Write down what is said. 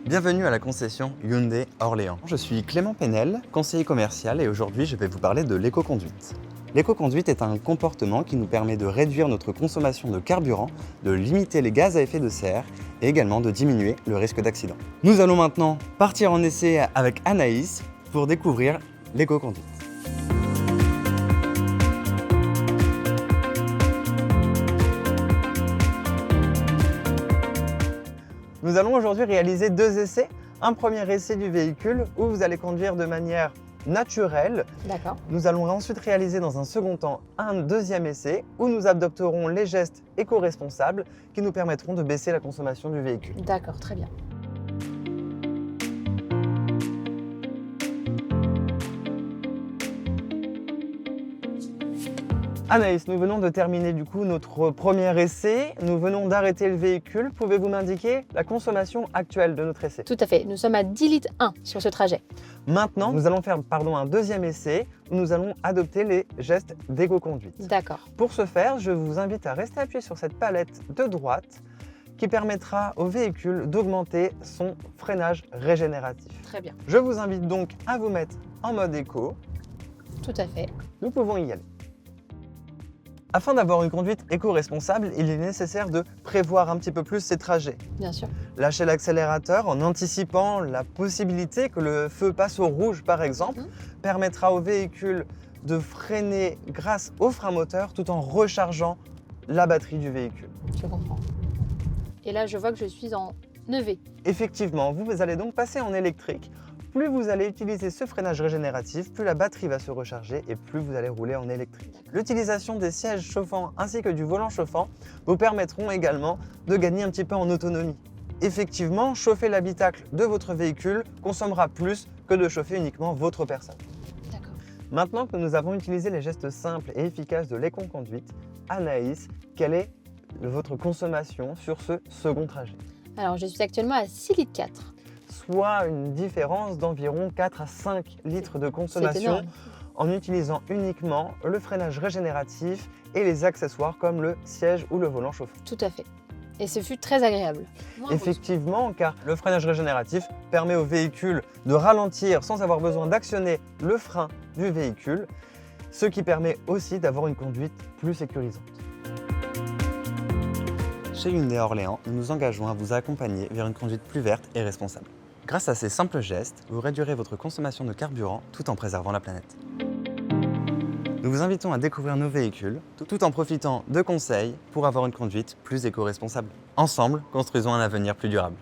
Bienvenue à la concession Hyundai Orléans. Je suis Clément Penel, conseiller commercial et aujourd'hui je vais vous parler de l'éco-conduite. L'éco-conduite est un comportement qui nous permet de réduire notre consommation de carburant, de limiter les gaz à effet de serre et également de diminuer le risque d'accident. Nous allons maintenant partir en essai avec Anaïs pour découvrir l'éco-conduite. Nous allons aujourd'hui réaliser deux essais. Un premier essai du véhicule où vous allez conduire de manière naturelle. D'accord. Nous allons ensuite réaliser dans un second temps un deuxième essai où nous adopterons les gestes éco-responsables qui nous permettront de baisser la consommation du véhicule. D'accord, très bien. Anaïs, nous venons de terminer du coup notre premier essai. Nous venons d'arrêter le véhicule. Pouvez-vous m'indiquer la consommation actuelle de notre essai? Tout à fait. Nous sommes à 10 litres 1 sur ce trajet. Maintenant, nous allons faire un deuxième essai où nous allons adopter les gestes d'éco-conduite. D'accord. Pour ce faire, je vous invite à rester appuyé sur cette palette de droite qui permettra au véhicule d'augmenter son freinage régénératif. Très bien. Je vous invite donc à vous mettre en mode éco. Tout à fait. Nous pouvons y aller. Afin d'avoir une conduite éco-responsable, il est nécessaire de prévoir un petit peu plus ses trajets. Bien sûr. Lâcher l'accélérateur en anticipant la possibilité que le feu passe au rouge par exemple, permettra au véhicule de freiner grâce au frein moteur tout en rechargeant la batterie du véhicule. Je comprends. Et là, je vois que je suis en EV. Effectivement, vous allez donc passer en électrique. Plus vous allez utiliser ce freinage régénératif, plus la batterie va se recharger et plus vous allez rouler en électrique. L'utilisation des sièges chauffants ainsi que du volant chauffant vous permettront également de gagner un petit peu en autonomie. Effectivement, chauffer l'habitacle de votre véhicule consommera plus que de chauffer uniquement votre personne. D'accord. Maintenant que nous avons utilisé les gestes simples et efficaces de l'éco-conduite, Anaïs, quelle est votre consommation sur ce second trajet? Alors, je suis actuellement à 6 litres 4. Soit une différence d'environ 4 à 5 litres de consommation en utilisant uniquement le freinage régénératif et les accessoires comme le siège ou le volant chauffant. Tout à fait. Et ce fut très agréable. Effectivement, car le freinage régénératif permet au véhicule de ralentir sans avoir besoin d'actionner le frein du véhicule, ce qui permet aussi d'avoir une conduite plus sécurisante. Chez Hyundai Orléans, nous nous engageons à vous accompagner vers une conduite plus verte et responsable. Grâce à ces simples gestes, vous réduirez votre consommation de carburant tout en préservant la planète. Nous vous invitons à découvrir nos véhicules tout en profitant de conseils pour avoir une conduite plus éco-responsable. Ensemble, construisons un avenir plus durable.